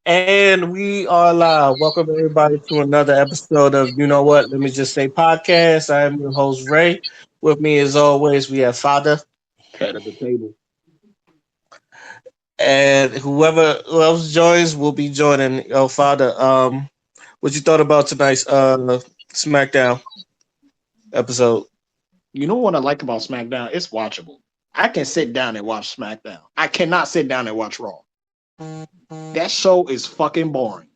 And we are live. Welcome everybody to another episode of You Know What? Let me just say podcast. I am your host Ray. With me as always, we have Father Head of the table. and who else joins will be joining. Oh Father, what you thought about tonight's SmackDown episode? You know what I like about SmackDown? It's watchable. I can sit down and watch SmackDown. I cannot sit down and watch Raw. That show is fucking boring.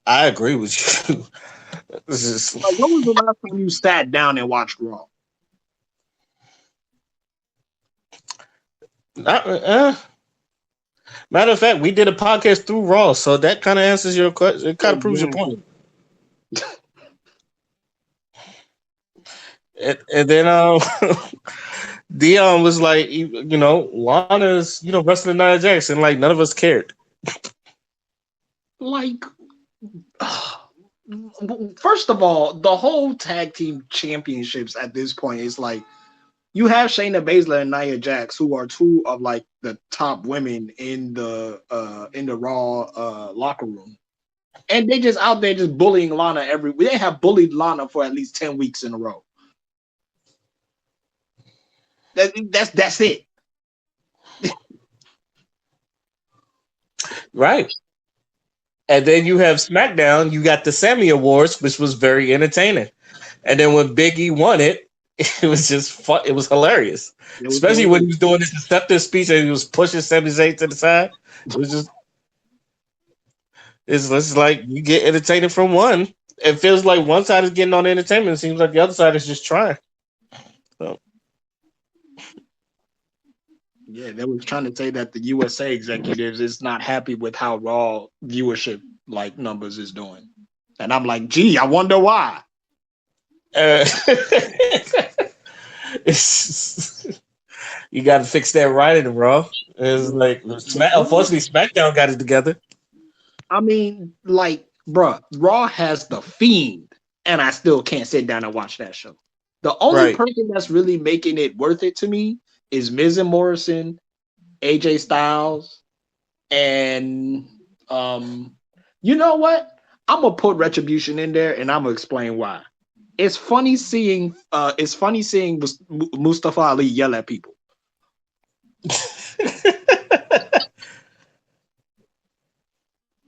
I agree with you. This Like, is when was the last time you sat down and watched Raw? not, matter of fact, we did a podcast through Raw, so that kind of answers your question. It kind of proves your Exactly. point. And then Dion was like, Lana's, wrestling Nia Jackson. Like none of us cared. Like, first of all, the whole tag team championships at this point is like you have Shayna Baszler and Nia Jax, who are two of like the top women in the Raw locker room. And they just out there just bullying Lana every. They have bullied Lana for at least 10 weeks in a row. That's it. Right. And then you have SmackDown. You got the Sammy Awards, which was very entertaining. And then when Big E won it, it was just fun. It was hilarious, It was especially when he hilarious. was doing this acceptance speech and he was pushing Sami Zayn to the side. It was just it's like you get entertainment from one. It feels like one side is getting on the entertainment. It seems like the other side is just trying. So, Yeah, they was trying to say that the USA executives is not happy with how Raw viewership like numbers is doing, and I'm like, gee, I wonder why. uh, it's, you got to fix that right in the Raw. It's like The only, Unfortunately, SmackDown got it together. I mean, like, bruh, Raw has the Fiend, and I still can't sit down and watch that show. The only Right. person that's really making it worth it to me is Miz and Morrison, AJ Styles, and you know what? I'm gonna put Retribution in there, and I'm gonna explain why. It's funny seeing Mustafa Ali yell at people.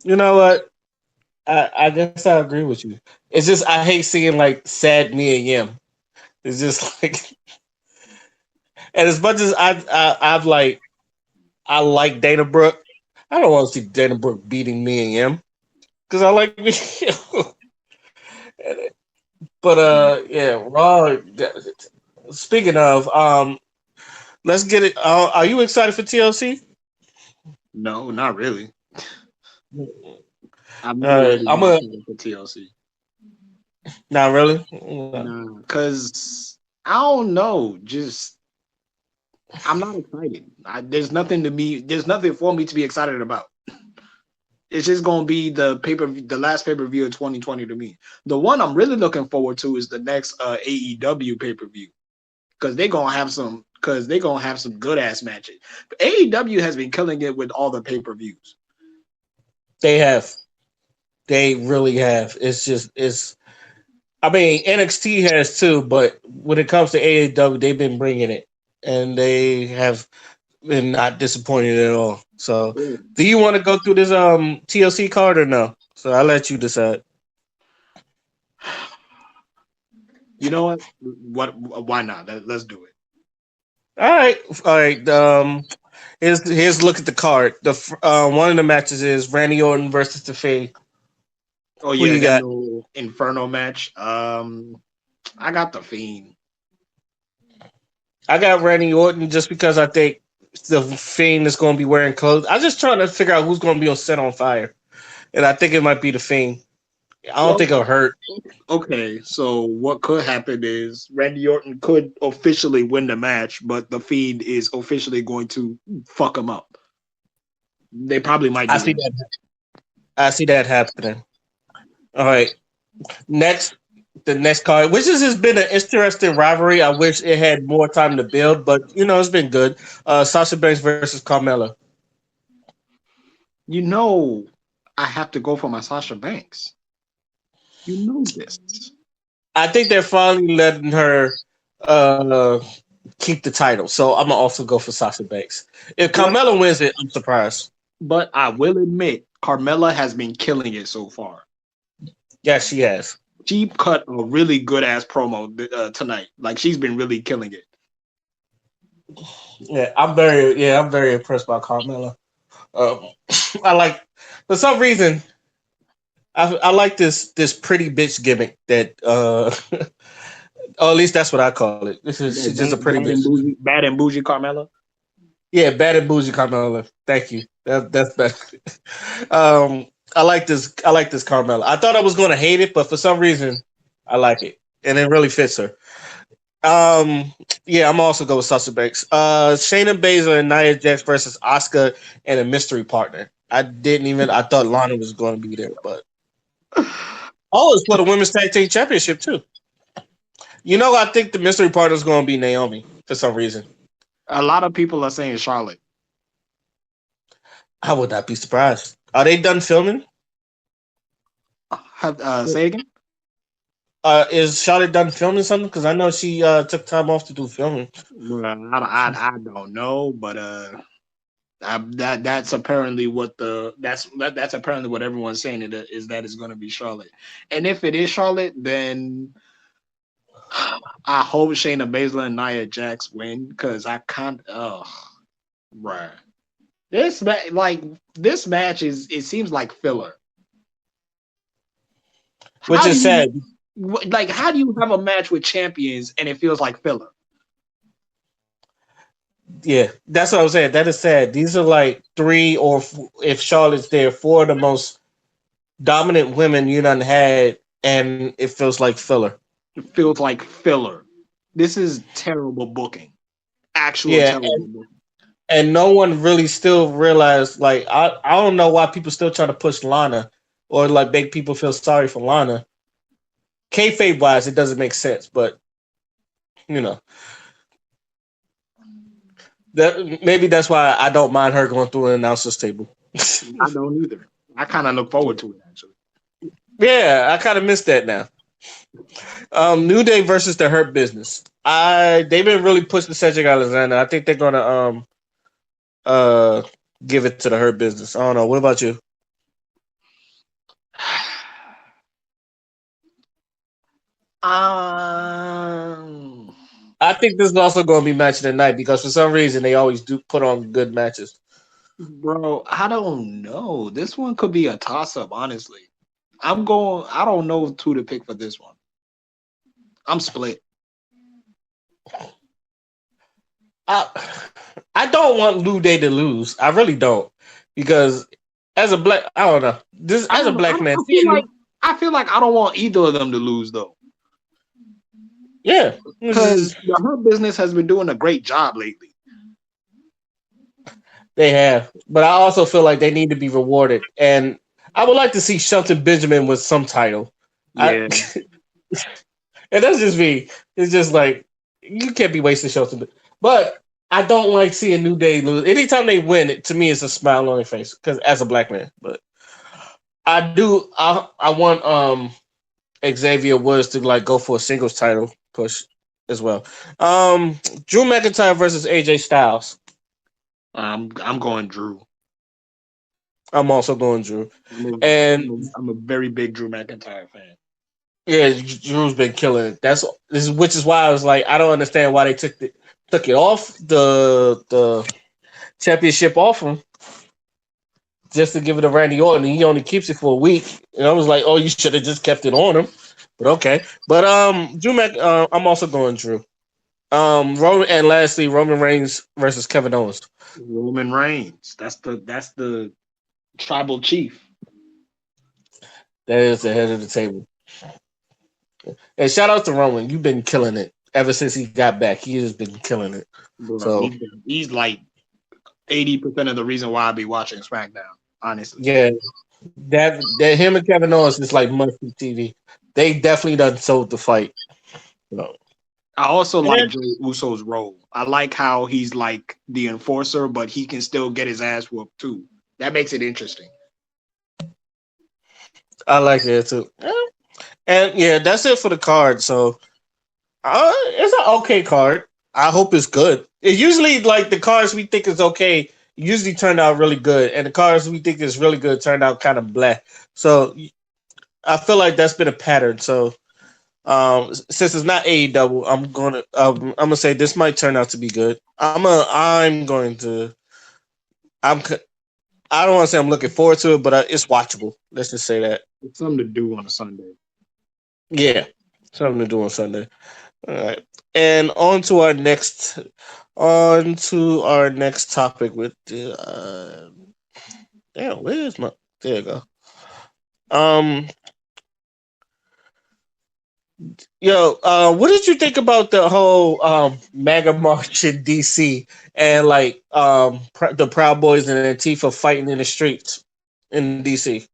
You know what? I guess I agree with you. It's just I hate seeing like sad me and Yim. It's just like, and as much as I've like I like Dana Brooke, I don't want to see Dana Brooke beating me and Yim because I like me. But yeah, Raw. Speaking of, let's get it. Are you excited for TLC? No, not really. I've All never right, really I'm been a excited for TLC. not really. No, because I don't know. Just I'm not excited. There's nothing to me. There's nothing for me to be excited about. It's just gonna be the last pay per view of 2020 to me. The one I'm really looking forward to is the next AEW pay per view because they're gonna have some good ass matches. But AEW has been killing it with all the pay per views. They have. They really have. It's just it's. I mean, NXT has too, but when it comes to AEW, they've been bringing it, and they have been not disappointed at all. So, do you want to go through this TLC card or no? So I'll let you decide. You know what? What? Why not? Let's do it. All right. Here's look at the card. One of the matches is Randy Orton versus the Fiend. Oh Who yeah, you that got? little Inferno match. I got the Fiend. I got Randy Orton just because I think the Fiend is going to be wearing clothes. I'm just trying to figure out who's going to be on set on fire, and I think it might be the Fiend. I don't Well, think it'll hurt. okay. So what could happen is Randy Orton could officially win the match, but the Fiend is officially going to fuck him up. They probably might I do see that. that. I see that happening. All right. Next, the next card, which has been an interesting rivalry. I wish it had more time to build, but it's been good. Sasha Banks versus Carmella. You know, I have to go for my Sasha Banks. You know this. I think they're finally letting her uh keep the title. So I'm gonna also go for Sasha Banks. If But Carmella wins it, I'm surprised. but I will admit, Carmella has been killing it so far. Yes, she has. She cut a really good ass promo tonight. Like she's been really killing it. I'm very impressed by Carmella. Um, I like for some reason I like this pretty bitch gimmick that or at least that's what I call it. This is she's Like just a pretty bitch. bad and bougie Carmella. Yeah, bad and bougie Carmella. Thank you. That's better. um, I like this. I like this Carmella. I thought I was gonna hate it, but for some reason, I like it, and it really fits her. Um, yeah, I'm also going with Sasha Banks. Shayna Baszler and Nia Jax versus Asuka and a mystery partner. I didn't even. I thought Lana was going to be there, but oh, it's for the women's tag team championship too. You know, I think the mystery partner is going to be Naomi for some reason. A lot of people are saying Charlotte. I would not be surprised. Are they done filming? Say again. Is Charlotte done filming something? Because I know she took time off to do filming. Well, I don't know, but that's apparently what that's apparently what everyone's saying is that it's going to be Charlotte. And if it is Charlotte, then I hope Shayna Baszler and Nia Jax win because I can't. Bruh. Like this match is it seems like filler. Which How do is you sad. like how do you have a match with champions and it feels like filler? Yeah, that's what I was saying. That is sad. These are like three or if Charlotte's there, four of the most dominant women you done had, and it feels like filler. It feels like filler. This is terrible booking. Actual Yeah, terrible booking. and no one really still realized. Like I don't know why people still try to push Lana or like make people feel sorry for Lana. Kayfabe wise, it doesn't make sense, but you know that maybe that's why I don't mind her going through an announcer's table. I don't either. I kind of look forward to it actually. Yeah, I kind of miss that now. New Day versus the Hurt Business. They've been really pushing Cedric Alexander. I think they're gonna uh give it to the Hurt Business. I don't know. What about you? Um, I think this is also going to be match of the night because for some reason they always do put on good matches. bro, I don't know. This one could be a toss up, honestly. I'm going. I don't know who to pick for this one. I'm split. I I don't want New Day to lose. I really don't because as a black, I don't know. This I as a don't know. black man, I feel like I don't want either of them to lose though, yeah, this because is the Hurt Business has been doing a great job lately. they have, but I also feel like they need to be rewarded, and I would like to see Shelton Benjamin with some title. I Yeah, and that's just me. It's just like you can't be wasting Shelton, but I don't like seeing New Day lose. Anytime they win, it to me it's a smile on their face because as a black man, but I do. I want Xavier Woods to like go for a singles title push as well. Drew McIntyre versus AJ Styles. I'm going Drew. I'm also going Drew, I'm a, and I'm a very big Drew McIntyre fan. yeah, Drew's been killing it. Which is why I was like, I don't understand why they took it off the championship off him just to give it to Randy Orton. He only keeps it for a week, and I was like, oh, you should have just kept it on him. But okay, but Drew Mac, I'm also going Drew. Roman, and lastly, Roman Reigns versus Kevin Owens. Roman Reigns. That's the tribal chief. That is the head of the table. And shout out to Roman. You've been killing it ever since he got back. He has been killing it. Bro, So he's like 80% of the reason why I be watching SmackDown. Honestly, yeah, that him and Kevin Owens is like must see TV. They definitely done sold the fight. So, I also like and Jey Uso's role. I like how he's like the enforcer, but he can still get his ass whooped too. That makes it interesting. I like that too. Yeah. And yeah, that's it for the card. So it's an okay card. I hope it's good. It usually like the cards we think is okay usually turn out really good, and the cards we think is really good turn out kind of blah. So I feel like that's been a pattern. So since it's not AEW, I'm gonna say this might turn out to be good. I'm going to I'm I don't want to say I'm looking forward to it, but it's watchable. Let's just say that. It's something to do on a Sunday. Yeah, something to do on Sunday. All right, and on to our next topic with the damn. Where's my? There you go. Um, Yo, what did you think about the whole MAGA march in DC and like the Proud Boys and Antifa fighting in the streets in DC?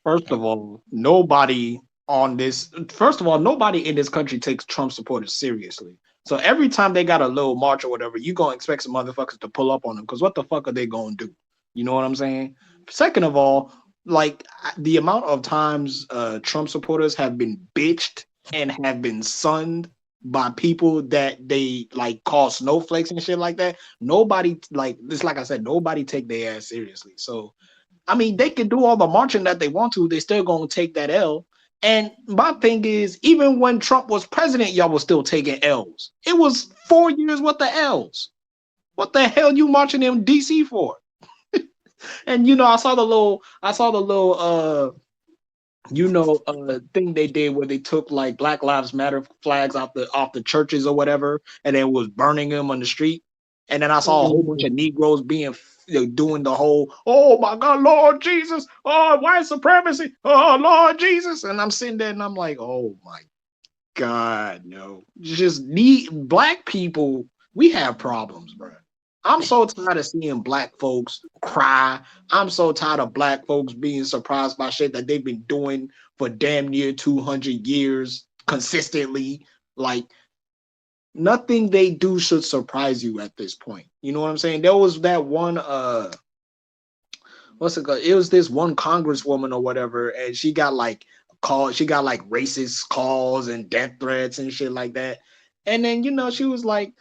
First of all, nobody in this country takes Trump supporters seriously. So every time they got a little march or whatever, you gonna expect some motherfuckers to pull up on them because what the fuck are they gonna do? You know what I'm saying? Second of all, like the amount of times Trump supporters have been bitched and have been sunned by people that they like call snowflakes and shit like that. Nobody like this, like I said, nobody take their ass seriously. So I mean, they can do all the marching that they want to. They still gonna take that L. And my thing is, even when Trump was president, y'all was still taking L's. It was 4 years worth of L's. What the hell you marching in DC for? And I saw the little thing they did where they took like Black Lives Matter flags off the churches or whatever, and then was burning them on the street. And then I saw a whole bunch of Negroes being doing the whole, oh my God, Lord Jesus, oh white supremacy, oh Lord Jesus, and I'm sitting there and I'm like, oh my God, no, just need black people. We have problems, bro. I'm so tired of seeing black folks cry. I'm so tired of black folks being surprised by shit that they've been doing for damn near 200 years consistently. Like, nothing they do should surprise you at this point. You know what I'm saying? There was that one what's it called? It was this one congresswoman or whatever, and she got like racist calls and death threats and shit like that. And then, she was like,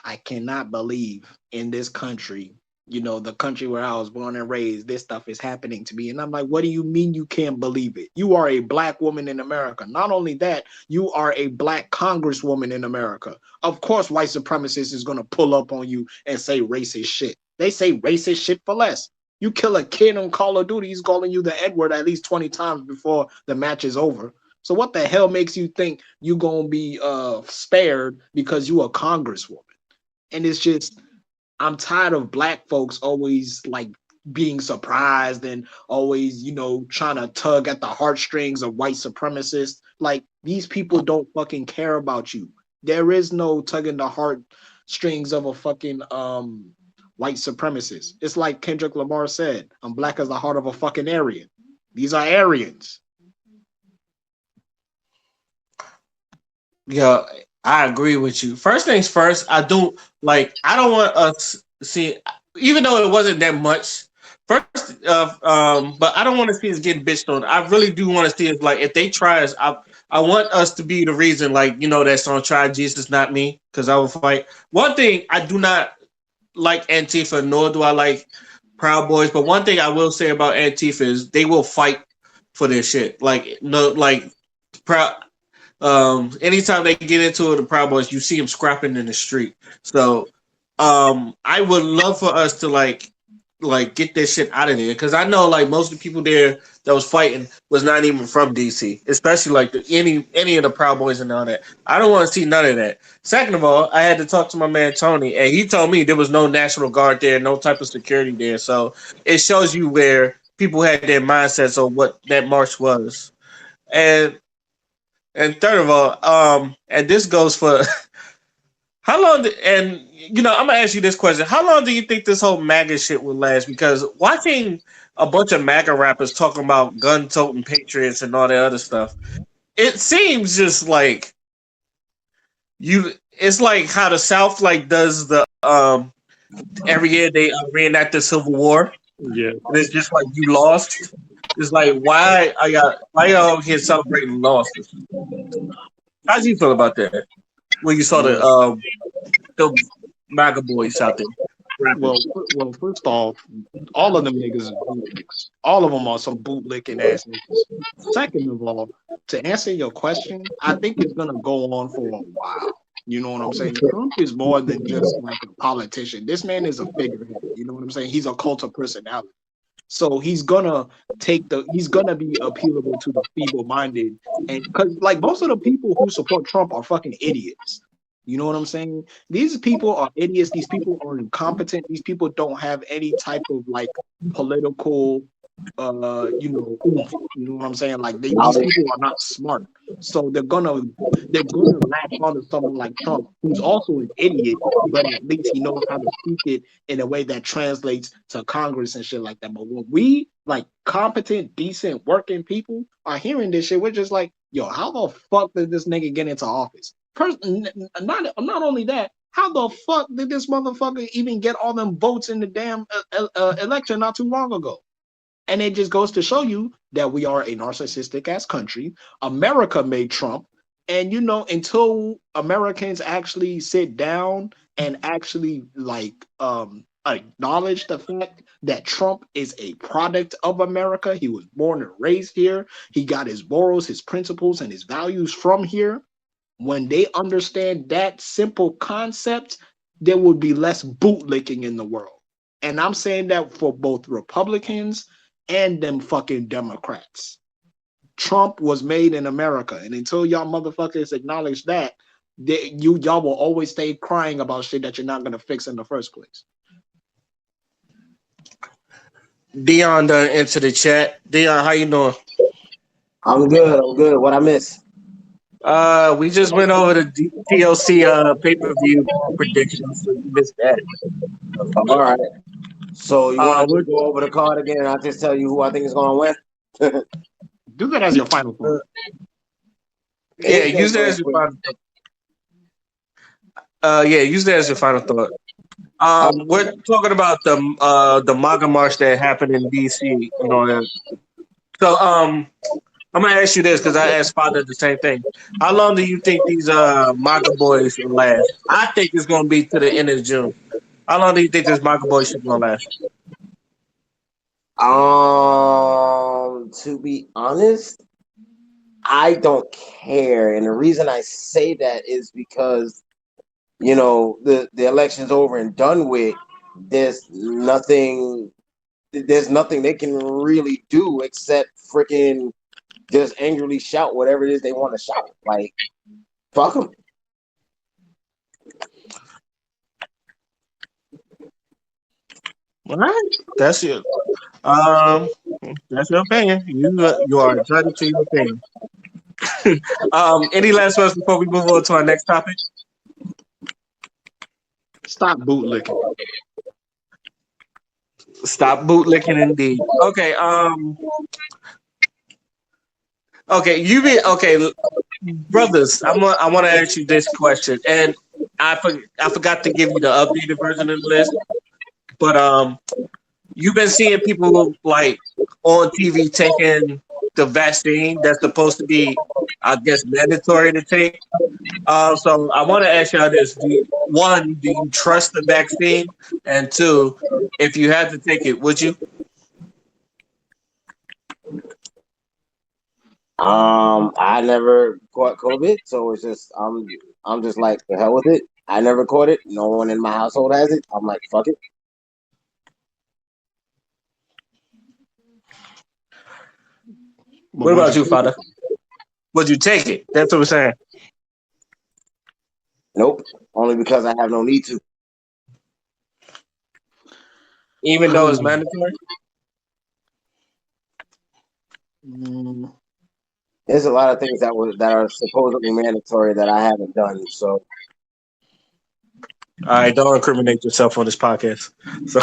I cannot believe in this country, the country where I was born and raised, this stuff is happening to me. And I'm like, what do you mean you can't believe it? You are a black woman in America. Not only that, you are a black congresswoman in America. Of course, white supremacists is going to pull up on you and say racist shit. They say racist shit for less. You kill a kid on Call of Duty, he's calling you the N-word at least 20 times before the match is over. So what the hell makes you think you gonna be spared because you a congresswoman? And it's just, I'm tired of black folks always like being surprised and always, trying to tug at the heartstrings of white supremacists. Like, these people don't fucking care about you. There is no tugging the heartstrings of a fucking white supremacist. It's like Kendrick Lamar said, I'm black as the heart of a fucking Aryan. These are Aryans. Yeah, I agree with you. First things first, I don't want us to see, even though it wasn't that much. First, but I don't want to see us getting bitched on. I really do want to see us like if they try us. I want us to be the reason, like that song "Try Jesus, Not Me," because I will fight. One thing I do not like Antifa, nor do I like Proud Boys. But one thing I will say about Antifa is they will fight for their shit. Like no, like proud. Anytime they get into it, the Proud Boys, you see them scrapping in the street. So, I would love for us to like get this shit out of there because I know like most of the people there that was fighting was not even from DC, especially like any of the Proud Boys and all that. I don't want to see none of that. Second of all, I had to talk to my man Tony, and he told me there was no National Guard there, no type of security there. So it shows you where people had their mindsets on what that march was. And third of all, and this goes for how long? And I'm gonna ask you this question: how long do you think this whole MAGA shit will last? Because watching a bunch of MAGA rappers talking about gun-toting patriots and all that other stuff, it seems just like you. It's like how the South like does the every year they reenact the Civil War. Yeah, and it's just like you lost. It's like why y'all here celebrating losses? How do you feel about that? When you saw Well, the MAGA boys out there rapping. well, first off, all of them niggas is bootlicks. All of them are some bootlicking ass niggas. Second of all, to answer your question, I think it's gonna go on for a while. You know what I'm saying? Trump is more than just like a politician. This man is a figurehead. You know what I'm saying? He's a cult of personality. So he's gonna be appealable to the feeble-minded, and because like most of the people who support Trump are fucking idiots. You know what I'm saying? These people are idiots. These people are incompetent. These people don't have any type of like political oomph. You know what I'm saying? Like these people are not smart. So they're gonna latch on to someone like Trump, who's also an idiot, but at least he knows how to speak it in a way that translates to Congress and shit like that. But when we like competent, decent, working people are hearing this shit, we're just like, yo, how the fuck did this nigga get into office? Not only that, how the fuck did this motherfucker even get all them votes in the damn election not too long ago? And it just goes to show you that we are a narcissistic ass country. America made Trump. And until Americans actually sit down and actually acknowledge the fact that Trump is a product of America. He was born and raised here. He got his morals, his principles, and his values from here. When they understand that simple concept, there would be less bootlicking in the world. And I'm saying that for both Republicans and them fucking Democrats. Trump was made in America, and until y'all motherfuckers acknowledge that, y'all will always stay crying about shit that you're not gonna fix in the first place. Dion done into the chat. Dion, how you doing? I'm good. I'm good. What I miss? We just went over the TLC pay per view predictions. So you missed that. All right. So you want to What? just go over the card again, and I'll just tell you who I think is going to win. Do that as your final thought. Yeah, use that as your final. Yeah, use that as your final thought. We're talking about the MAGA march that happened in DC and all that. So I'm gonna ask you this because I asked Father the same thing. How long do you think these MAGA boys will last? I think it's gonna be to the end of June. How long do you think this MAGA boy shit gonna last? To be honest, I don't care, and the reason I say that is because the election's over and done with. There's nothing. There's nothing they can really do except freaking just angrily shout whatever it is they want to shout. Like, fuck them. All right, that's it. That's your opinion. You are entitled to your opinion. Any last words before we move on to our next topic? Stop bootlicking. Stop bootlicking, indeed. Okay. Okay. Brothers. I want to ask you this question, and I forgot to give you the updated version of the list, but you've been seeing people like on TV taking the vaccine that's supposed to be, I guess, mandatory to take. So I want to ask y'all this: do you trust the vaccine? And two, if you had to take it, would you? I never caught COVID, so it's just I'm just like the hell with it. I never caught it. No one in my household has it. I'm like, fuck it. What about you, Father? Would you take it? That's what we're saying. Nope. Only because I have no need to. Even though it's mandatory? There's a lot of things that are supposedly mandatory that I haven't done. So, all right, don't incriminate yourself on this podcast. So,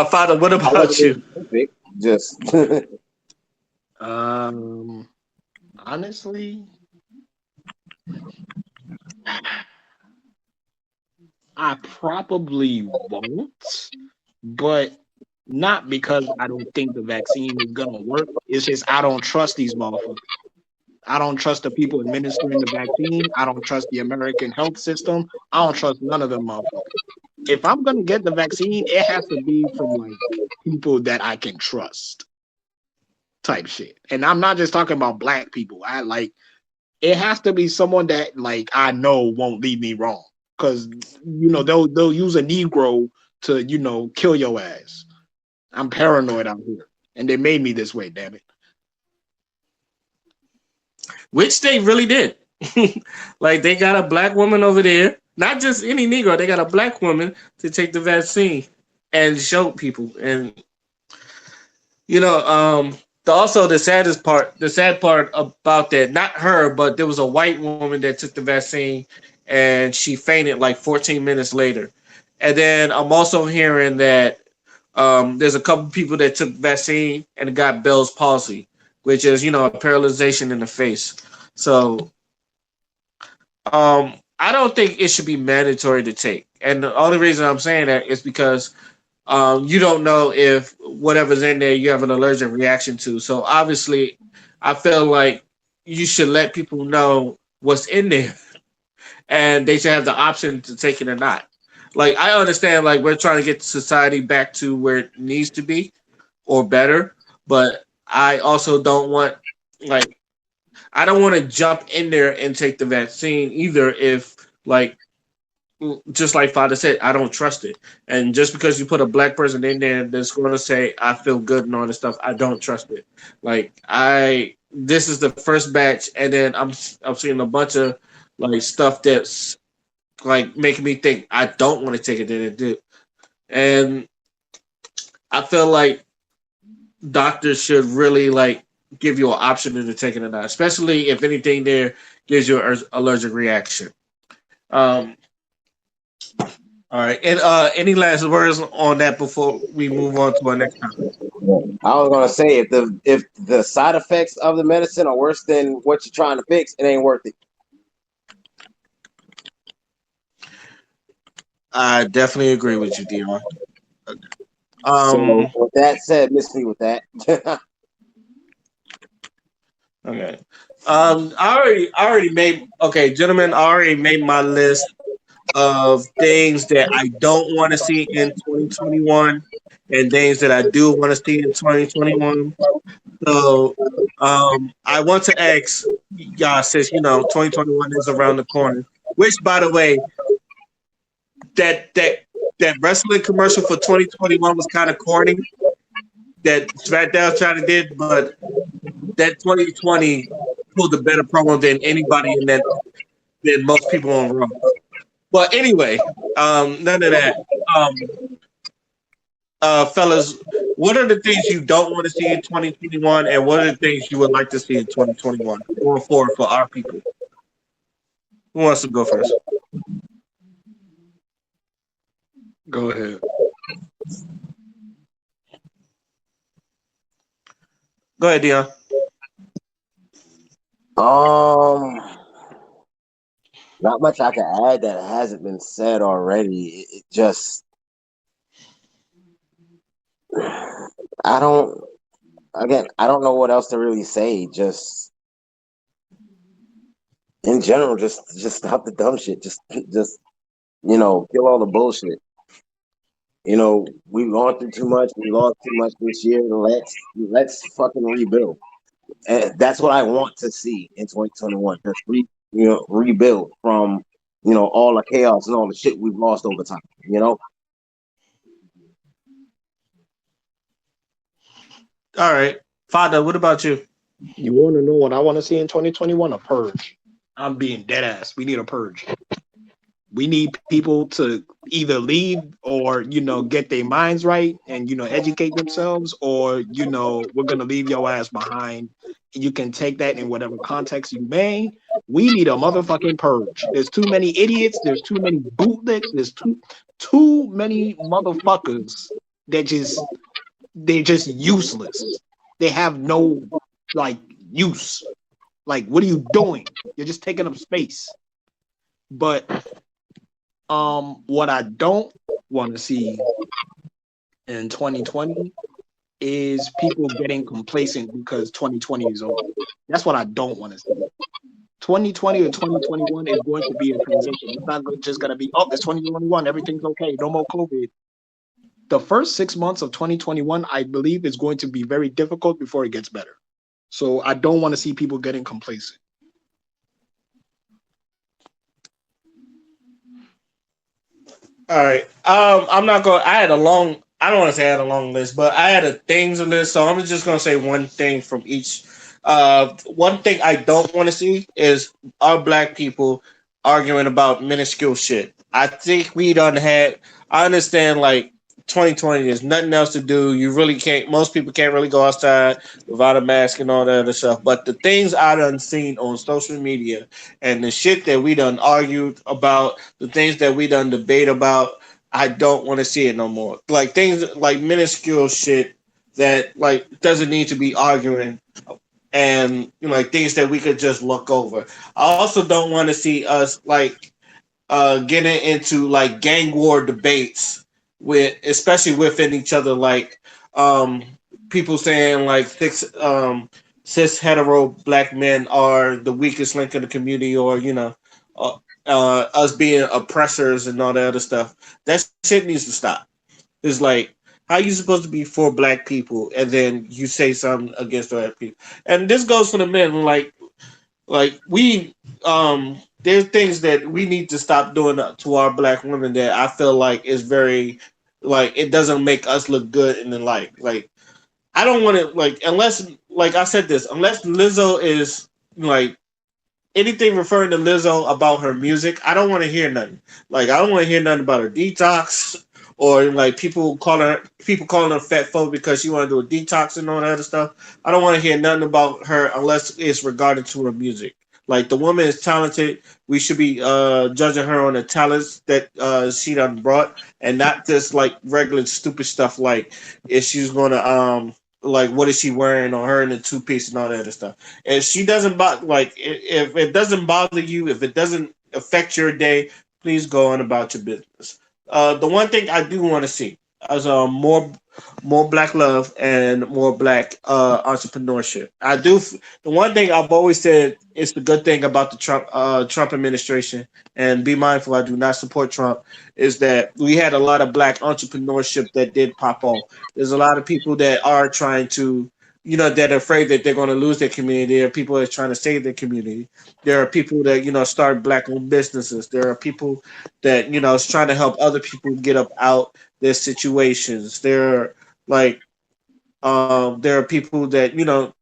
Father, what about you? Just honestly, I probably won't, but Not because I don't think the vaccine is gonna work. It's just I don't trust these motherfuckers. I don't trust the people administering the vaccine. I don't trust the American health system. I don't trust none of them motherfuckers. If I'm gonna get the vaccine, it has to be from like people that I can trust, type shit. And I'm not just talking about black people. I like it has to be someone that like I know won't lead me wrong. Cause they'll use a Negro to kill your ass. I'm paranoid out here, and they made me this way. Damn it. Which they really did. Like they got a black woman over there, not just any Negro. They got a black woman to take the vaccine and show people. And you know, also the sad part about that, not her, but there was a white woman that took the vaccine and she fainted like 14 minutes later. And then I'm also hearing that there's a couple people that took vaccine and got Bell's palsy, which is a paralyzation in the face. So I don't think it should be mandatory to take. And the only reason I'm saying that is because you don't know if whatever's in there you have an allergic reaction to. So obviously, I feel like you should let people know what's in there, and they should have the option to take it or not. Like I understand, like we're trying to get society back to where it needs to be or better, but I also don't want like I don't want to jump in there and take the vaccine either. If like just like Father said, I don't trust it. And just because you put a black person in there that's going to say I feel good and all this stuff, I don't trust it. Like this is the first batch, and then I'm seeing a bunch of like stuff that's like making me think I don't want to take it. Then it do, and I feel like doctors should really like give you an option into taking it or not, especially if anything there gives you an allergic reaction. Um, All right. And any last words on that before we move on to our next topic? I was gonna say if the side effects of the medicine are worse than what you're trying to fix, it ain't worth it. I definitely agree with you, Dion. So Um. with that said, miss me with that. Okay. I already made. Okay, gentlemen. I already made my list of things that I don't want to see in 2021 and things that I do want to see in 2021. So, I want to ask y'all since 2021 is around the corner. Which, by the way, that that that wrestling commercial for 2021 was kind of corny. That SmackDown trying to did, but that 2020 pulled a better promo than anybody in that than most people on Raw. But anyway, none of that. Fellas, what are the things you don't want to see in 2021, and what are the things you would like to see in 2021 or for our people? Who wants to go first? Go ahead. Go ahead, Dion. um, Not much I can add that hasn't been said already. It just I don't I don't know what else to really say. Just in general, just stop the dumb shit. Just kill all the bullshit. We've gone through too much. We lost too much this year. Let's fucking rebuild. And that's what I want to see in 2021. Just rebuild from all the chaos and all the shit we've lost over time. All right, Father. What about you? You want to know what I want to see in 2021? A purge. I'm being dead ass. We need a purge. We need people to either lead or get their minds right and educate themselves, or we're gonna leave your ass behind. You can take that in whatever context you may. We need a motherfucking purge. There's too many idiots. There's too many bootlicks. There's too many motherfuckers that they're just useless. They have no like use. Like, what are you doing? You're just taking up space. But what I don't want to see in 2020 is people getting complacent because 2020 is over. That's what I don't want to see. 2020 or 2021 is going to be a transition. It's not just going to be, oh, it's 2021, everything's okay, no more COVID. The first 6 months of 2021, I believe, is going to be very difficult before it gets better. So I don't want to see people getting complacent. All right. I'm not going. I had a long. I don't want to say I had a long list, but I had a things list. So I'm just going to say one thing from each. One thing I don't want to see is our black people arguing about minuscule shit. I think we done had. I understand like 2020. There's nothing else to do. You really can't. Most people can't really go outside without a mask and all that other stuff. But the things I done seen on social media and the shit that we done argued about, the things that we done debate about, I don't want to see it no more. Like things like minuscule shit that like doesn't need to be arguing, and you know, like things that we could just look over. I also don't want to see us like getting into like gang war debates with, especially within each other, like um, people saying like cis hetero black men are the weakest link in the community, or you know, uh, us being oppressors and all that other stuff. That shit needs to stop. It's like, how you supposed to be for black people and then you say something against other people? And this goes for the men. Like we there's things that we need to stop doing to our black women that I feel like is very, like, it doesn't make us look good in the light. Like I don't want to, like, unless, like I said this, unless Lizzo is like anything referring to Lizzo about her music, I don't want to hear nothing. Like I don't want to hear nothing about her detox, or like people calling her fat folk because she want to do a detox and all that other stuff. I don't want to hear nothing about her unless it's regarding to her music. Like the woman is talented. We should be judging her on the talents that she done brought, and not just like regular stupid stuff like if she's gonna like what is she wearing on her in the two piece and all that other stuff. If she doesn't like, if it doesn't bother you, if it doesn't affect your day, please go on about your business. The one thing I do want to see is more black love and more black entrepreneurship. The one thing I've always said is the good thing about the Trump administration, and be mindful, I do not support Trump, is that we had a lot of black entrepreneurship that did pop off. There's a lot of people that are trying to, you know, that are afraid that they're going to lose their community. There are people that are trying to save their community. There are people that, you know, start black owned businesses. There are people that, you know, is trying to help other people get up out their situations. Like there are people that, you know,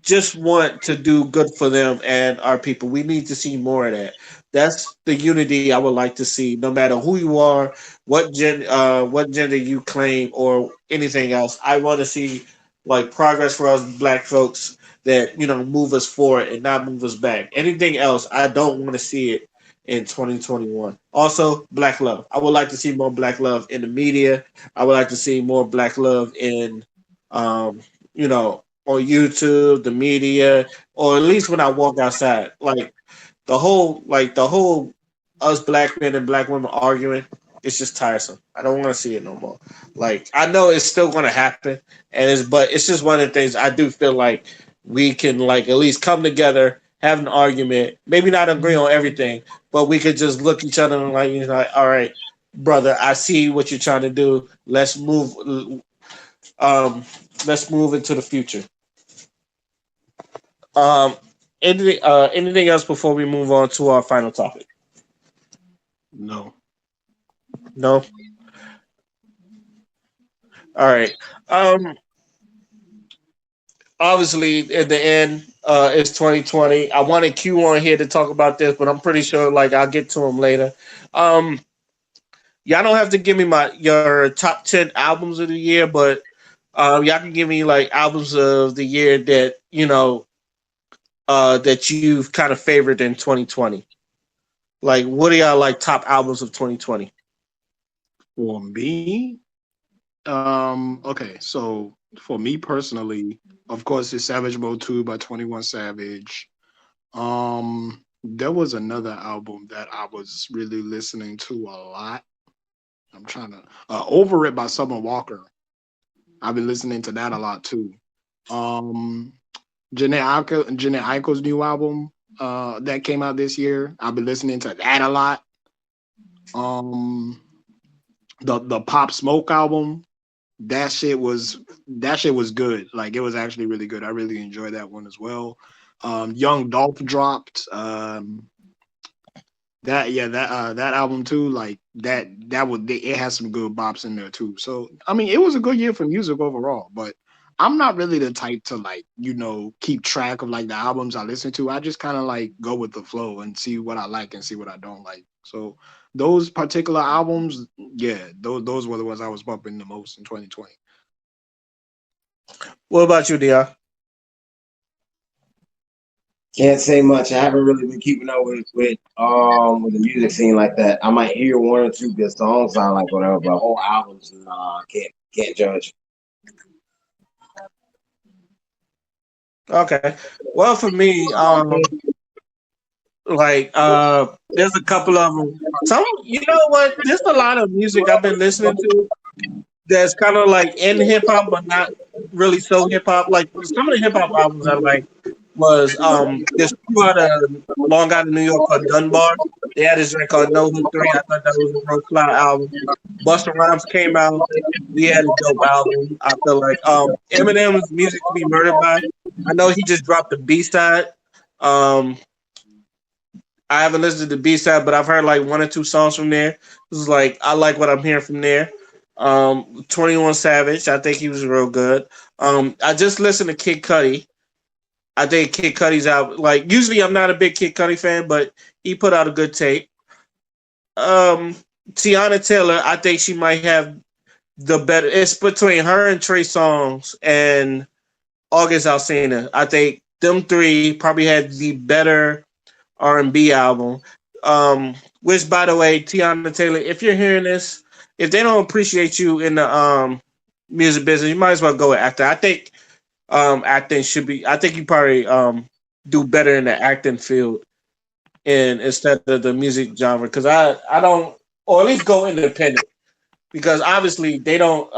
just want to do good for them and our people. We need to see more of that. That's the unity I would like to see, no matter who you are, what gender you claim, or anything else. I want to see like progress for us black folks that, you know, move us forward and not move us back. Anything else, I don't want to see it in 2021. Also, black love. I would like to see more black love in the media. I would like to see more black love in, um, you know, on YouTube, the media, or at least when I walk outside. Like the whole us black men and black women arguing, it's just tiresome. I don't want to see it no more. Like I know it's still going to happen, but it's just one of the things I do feel like we can like at least come together, have an argument, maybe not agree on everything, but we could just look each other and like, you know, like, all right, brother, I see what you're trying to do. Um, let's move into the future. Um, anything else before we move on to our final topic? No. No. All right. Um, obviously, in the end, it's 2020. I wanted Q on here to talk about this, but I'm pretty sure like I'll get to him later. Um, y'all don't have to give me your top 10 albums of the year, but y'all can give me like albums of the year that, you know, that you've kind of favored in 2020. Like, what are y'all like top albums of 2020? For me, okay, so for me personally, of course, it's Savage Mode 2 by 21 Savage. There was another album that I was really listening to a lot. I'm trying to Over It by Summer Walker. I've been listening to that a lot too. Um, Janae Aiko's new album that came out this year. I've been listening to that a lot. Um, the Pop Smoke album, that shit was good. Like it was actually really good. I really enjoyed that one as well. Young Dolph dropped. That album too, like it has some good bops in there too. So I mean, it was a good year for music overall. But I'm not really the type to like keep track of like the albums I listen to. I just kind of like go with the flow and see what I like and see what I don't like. So those particular albums, yeah, those were the ones I was bumping the most in 2020. What about you, Dia? Can't say much. I haven't really been keeping up with the music scene like that. I might hear one or two good songs I like whatever, but whole albums, nah, can't judge. Okay. Well, for me, like there's a couple of them. Some, you know what? There's a lot of music I've been listening to that's kind of like in hip hop, but not really so hip hop. Like some of the hip hop albums I like was this crew out of Long Island, New York called Dunbar. They had this joint called No Hook 3. I thought that was a real fly album. Busta Rhymes came out. He had a dope album. I feel like Eminem's Music to Be Murdered By. I know he just dropped the B side. Um, I haven't listened to the B side, but I've heard like one or two songs from there. This is like I like what I'm hearing from there. 21 Savage, I think he was real good. I just listened to Kid Cudi. I think Kid Cudi's out. Like usually, I'm not a big Kid Cudi fan, but he put out a good tape. Um, Tiana Taylor, I think she might have the better. It's between her and Trey Songz and August Alsina. I think them three probably had the better R&B album. Which, by the way, Tiana Taylor, if you're hearing this, if they don't appreciate you in the music business, you might as well go with acting. I think acting should be. I think you probably do better in the acting field in instead of the music genre because I don't, or at least go independent because obviously they don't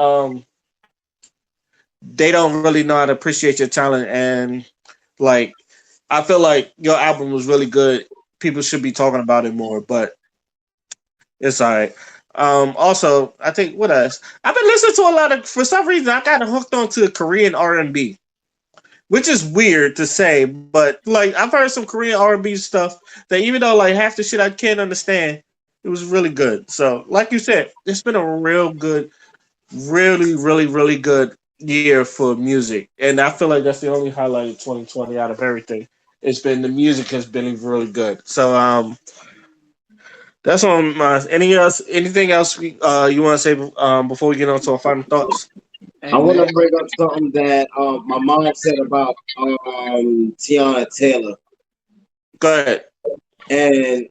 really know how to appreciate your talent and like I feel like your album was really good. People should be talking about it more, but it's all right. Also, I think what else? I've been listening to a lot of. For some reason, I got hooked onto Korean R&B, which is weird to say, but like I've heard some Korean R&B stuff that even though like half the shit I can't understand, it was really good. So, like you said, it's been a real good, really, really, really good year for music, and I feel like that's the only highlight of 2020 out of everything. It's been the music has been really good. So, that's on my. Anything else you want to say before we get on to our final thoughts? I Hey want man, to bring up something that my mom said about Tiana Taylor, Go ahead. and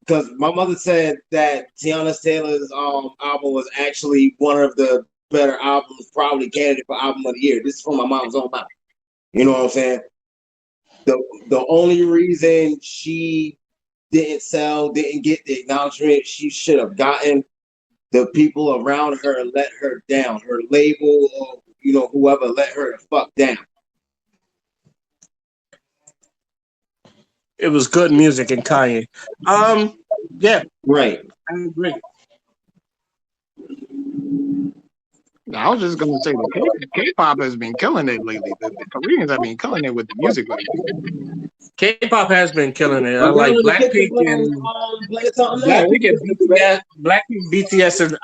because my mother said that Tiana Taylor's album was actually one of the better albums, probably candidate for album of the year. This is from my mom's own mouth. You know what I'm saying? The only reason she didn't get the acknowledgement she should have gotten, the people around her let her down. Her label or whoever let her the fuck down. It was good music and Kanye. Yeah, Right. I agree. I was just gonna say the K-pop has been killing it lately. The Koreans have been killing it with the music lately. K-pop has been killing it. I My like girl in the kitchen playing something now. What Blackpink you and listening to, man? BTS, and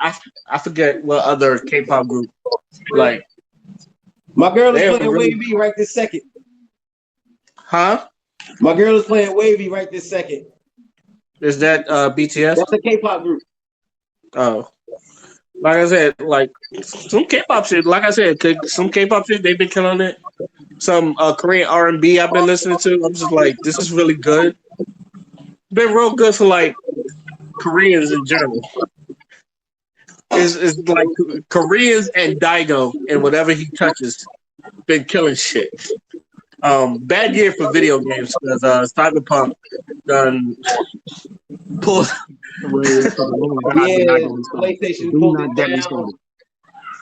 I forget what other K-pop group. Like My girl is they were playing really, Wavy right this second. huh? My girl is playing Wavy right this second. Is that BTS? That's a K-pop group. Oh, like I said, like some K-pop shit. Like I said, some K-pop shit they've been killing it. Some Korean R&B I've been listening to. I'm just like, this is really good. Been real good for like Koreans in general. Is like Koreans and Daigo and whatever he touches been killing shit. Bad year for video games because Cyberpunk done pulled Wait, for the love of God, do not Yeah, get me started. PlayStation Do pulled it not get me down. started.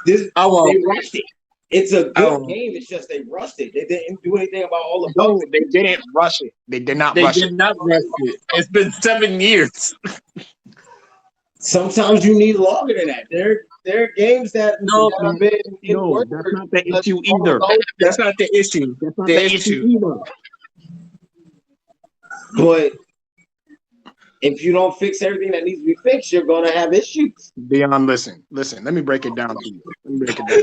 This I they won't. rushed it. It's a I good won't. game. It's just they rushed it. They didn't do anything about all the bugs. No, they didn't rush it. They did not They rush it. did not rush it. It's been 7 years. Sometimes you need longer than that. There are games that No, have been in No, work that's not the that's issue almost either. the whole that's thing. not the issue. That's not The the issue issue. either. But if you don't fix everything that needs to be fixed, you're gonna have issues. Dion, listen. Let me break it down to you. Let me break it down.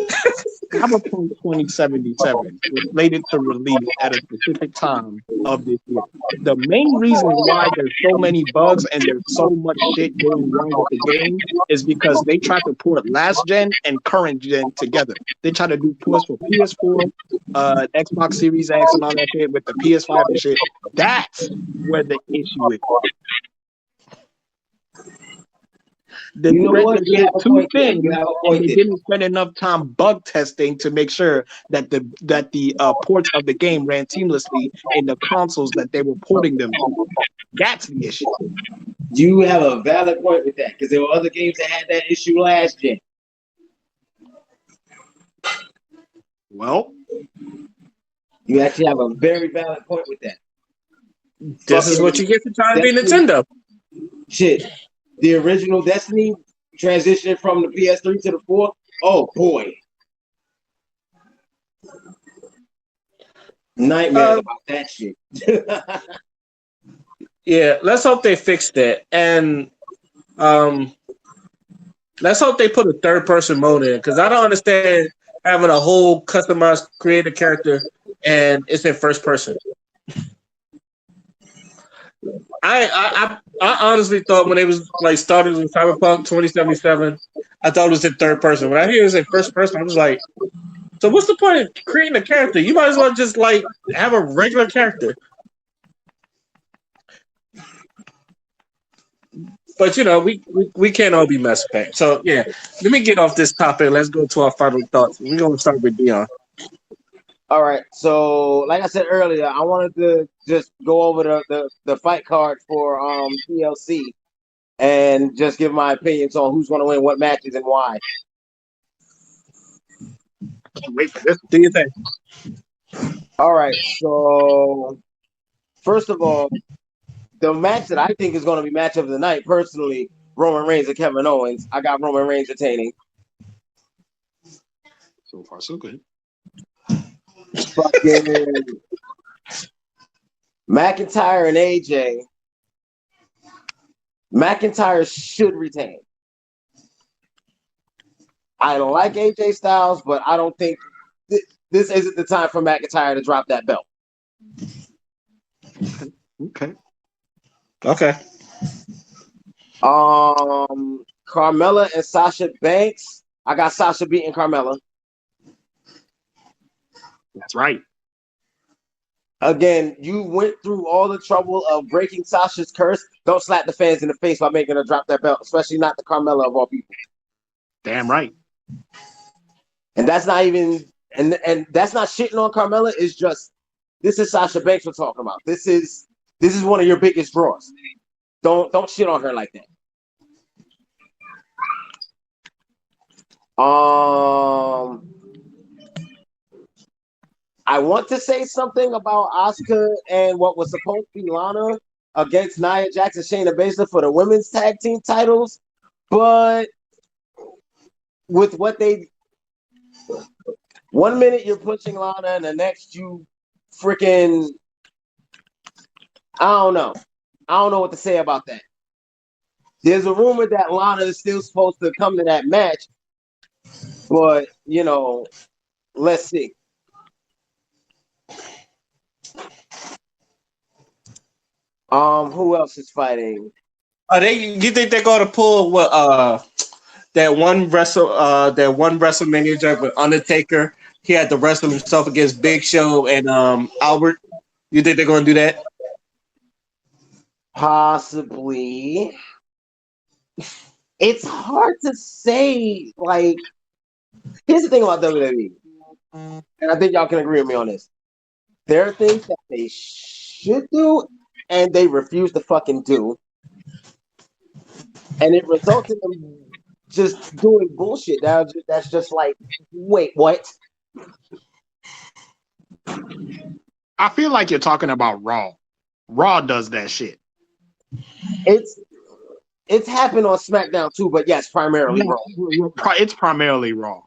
Cyberpunk 2077 was slated to release at a specific time of this year. The main reason why there's so many bugs and there's so much shit going wrong with the game is because they tried to port last gen and current gen together. They tried to do ports for PS4, Xbox Series X, and all that shit with the PS5 and shit. That's where the issue is. The You know thread what? was You shit have a too point there. thin, You have a and point they there. didn't spend enough time bug testing to make sure that the ports of the game ran seamlessly in the consoles that they were porting them to. That's the issue. You have a valid point with that because there were other games that had that issue last gen. Well, You actually have a very valid point with that. This is what you get for trying to be Destiny, Nintendo. shit. The original Destiny transitioning from the PS3 to the 4. Oh boy. Nightmares about that shit. Yeah, let's hope they fix that. And um, let's hope they put a third person mode in because I don't understand having a whole customized creative character and it's in first person. I honestly thought when it was like started with Cyberpunk 2077, I thought it was in third person. When I hear it was in first person, I was like, so what's the point of creating a character? You might as well just like have a regular character. But you know, we can't all be Mass Effect. So yeah, let me get off this topic. Let's go to our final thoughts. We're gonna start with Dion. All right. So, like I said earlier, I wanted to just go over the fight card for TLC and just give my opinions on who's going to win what matches and why. can't wait for this. Do you think? All right. So, first of all, the match that I think is going to be match of the night, personally, Roman Reigns and Kevin Owens. I got Roman Reigns retaining. So far, so good. Fucking McIntyre and AJ. McIntyre should retain. I don't like AJ Styles, but I don't think this isn't the time for McIntyre to drop that belt. Okay. Okay. Carmella and Sasha Banks. I got Sasha beating Carmella. That's right. Again, you went through all the trouble of breaking Sasha's curse. Don't slap the fans in the face by making her drop that belt, especially not the Carmella of all people. Damn right. And that's not even and that's not shitting on Carmella. It's just this is Sasha Banks we're talking about. This is one of your biggest draws. Don't shit on her like that. I want to say something about Asuka and what was supposed to be Lana against Nia Jax and Shayna Baszler for the women's tag team titles, but with what they 1 minute you're pushing Lana and the next you freaking I don't know. I don't know what to say about that. There's a rumor that Lana is still supposed to come to that match, but you know, let's see. Who else is fighting? You think they're gonna pull what that one WrestleMania joke with Undertaker? He had to wrestle himself against Big Show and Albert. You think they're gonna do that? Possibly. It's hard to say. Like, here's the thing about WWE, and I think y'all can agree with me on this. There are things that they should do, and they refuse to fucking do. and it resulted in just doing bullshit. That's just like, wait, what? I feel like you're talking about Raw. Raw does that shit. It's it's happened on SmackDown too, but yes, primarily No, Raw. it's primarily Raw.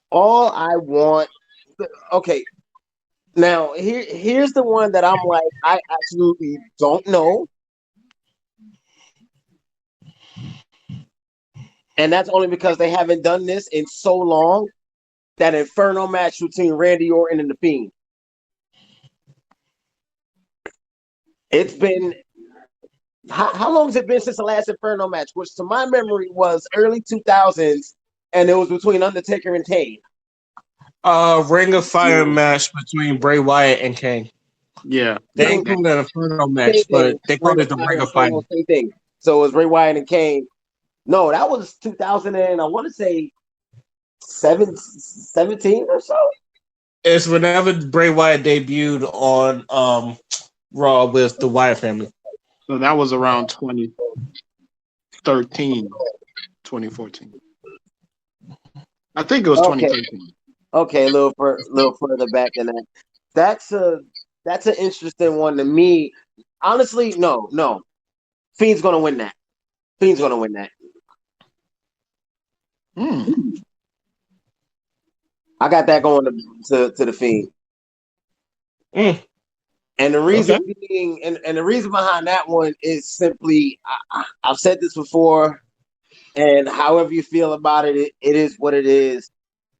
All I want, okay. Now here's the one that I'm like, I absolutely don't know, and that's only because they haven't done this in so long. That Inferno match between Randy Orton and the Fiend. It's been how long has it been since the last Inferno match? Which to my memory was early 2000s, and it was between Undertaker and Kane. Ring of Fire Yeah. match between Bray Wyatt and Kane. Yeah. They Same, didn't call it an Inferno same match, thing. but they Ring called of it the Fire, Ring of Fire. Inferno, same thing. So it was Bray Wyatt and Kane. No, that was 2000 and I want to say 17 or so. It's whenever Bray Wyatt debuted on Raw with the Wyatt family. So that was around 2013, 2014. I think it was Okay, 2013. okay, little further back than that. That's a that's an interesting one to me. Honestly, no. Fiend's gonna win that. Fiend's gonna win that. Hmm. I got that going to the Fiend. Mm, And the okay. reason being, and the reason behind that one is simply, I've said this before, and however you feel about it, it is what it is.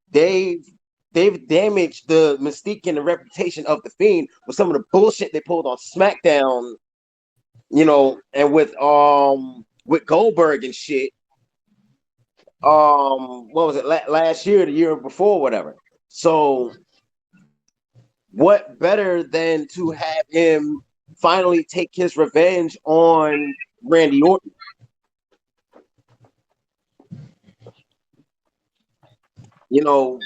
They've they've damaged the mystique and the reputation of the Fiend with some of the bullshit they pulled on SmackDown, and with Goldberg and shit. What was it last year, the year before, whatever. So what better than to have him finally take his revenge on Randy Orton? You know,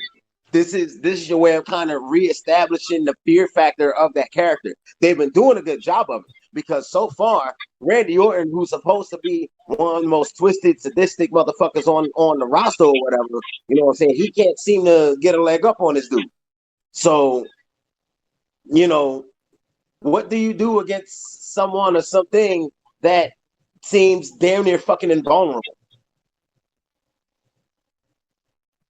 this is your way of kind of reestablishing the fear factor of that character. They've been doing a good job of it because so far, Randy Orton, who's supposed to be one of the most twisted, sadistic motherfuckers on the roster or whatever, you know what I'm saying? He can't seem to get a leg up on this dude. So, you know, what do you do against someone or something that seems damn near fucking invulnerable?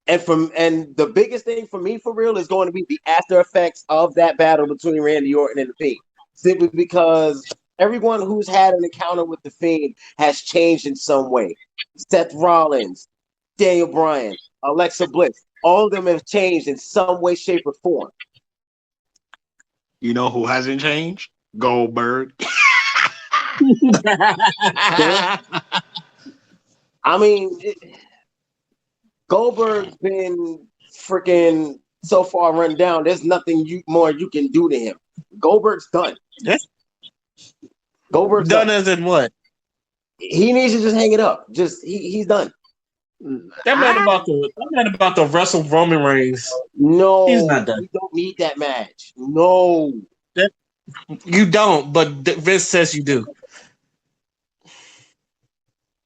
And the biggest thing for me, for real, is going to be the after effects of that battle between Randy Orton and the Fiend. Simply because everyone who's had an encounter with the Fiend has changed in some way. Seth Rollins, Daniel Bryan, Alexa Bliss, all of them have changed in some way, shape, or form. You know who hasn't changed? Goldberg. I mean, Goldberg's been freaking so far run down. There's nothing more you can do to him. Goldberg's done. Yeah. Goldberg's Done done. as in what? He needs to just hang it up. He's done. That man about to wrestle Roman Reigns. He's No, not done. you don't need that match. No. That, you don't, but Vince says you do.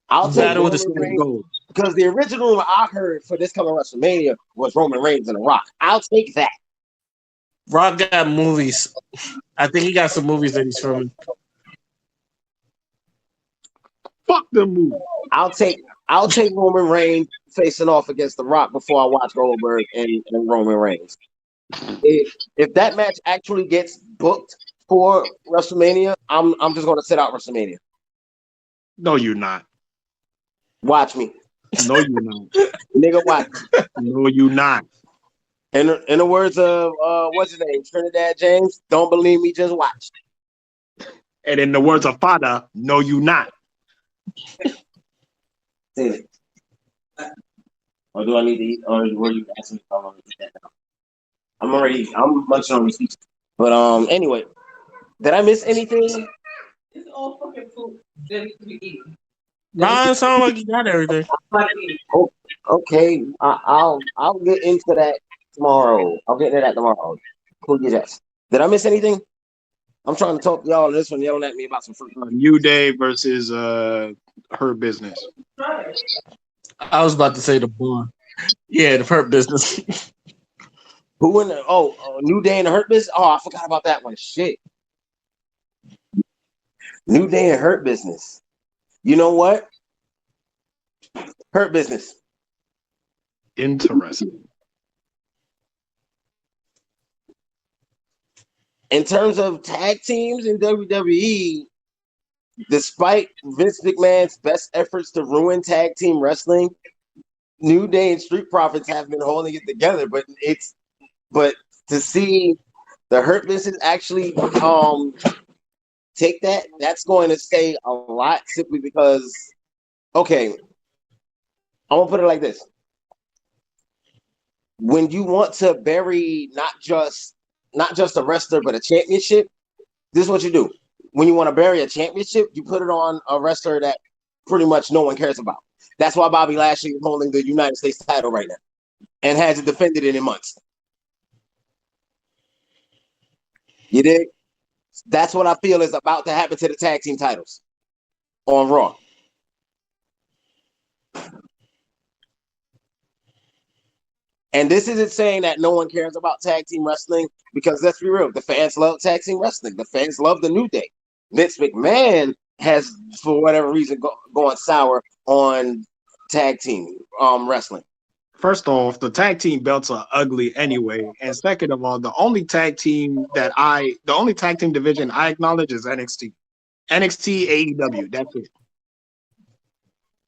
I'll take Battle with the Roman Stone Reigns Cold. because the original I heard for this coming WrestleMania was Roman Reigns and The Rock. I'll take that. Rock got movies. I think he got some movies that he's filming. Fuck the movie. I'll take Roman Reigns facing off against The Rock before I watch Goldberg and Roman Reigns. If that match actually gets booked for WrestleMania, I'm just gonna sit out WrestleMania. No, you're not. Watch me, No, you're not. nigga. Watch. No, you're not. In the words of what's his name, Trinidad James, don't believe me, just watch. And in the words of Father, no, you not. Say it. Or do I need to eat? Or were you asking me if I want to eat that now? I'm munching on these pieces. But anyway, did I miss anything? It's all fucking food that needs to be eaten. Nah, it sounds like you got everything. Oh, okay. I'll get into that tomorrow. I'll get into that tomorrow. Cool, yes. Did I miss anything? I'm trying to talk to y'all. This one yelling at me about some fruit. New Day versus Hurt Business. I was about to say the bar. Yeah, the Hurt Business. Who in the New Day and the Hurt Business? Oh, I forgot about that one. Shit. New Day and Hurt Business. You know what? Hurt Business. Interesting. In terms of tag teams in WWE, despite Vince McMahon's best efforts to ruin tag team wrestling, New Day and Street Profits have been holding it together. But to see the Hurt Business actually take that's going to say a lot simply because, okay, I'm gonna put it like this. When you want to bury not just a wrestler but a championship, this is what you do. When you want to bury a championship, you put it on a wrestler that pretty much no one cares about. That's why Bobby Lashley is holding the United States title right now and hasn't defended it in months. You dig? That's what I feel is about to happen to the tag team titles on Raw. And this isn't saying that no one cares about tag team wrestling, because let's be real, the fans love tag team wrestling. The fans love the New Day. Vince McMahon has, for whatever reason, gone sour on tag team wrestling. First off, the tag team belts are ugly anyway, and second of all, the only tag team division I acknowledge is NXT, AEW. That's it.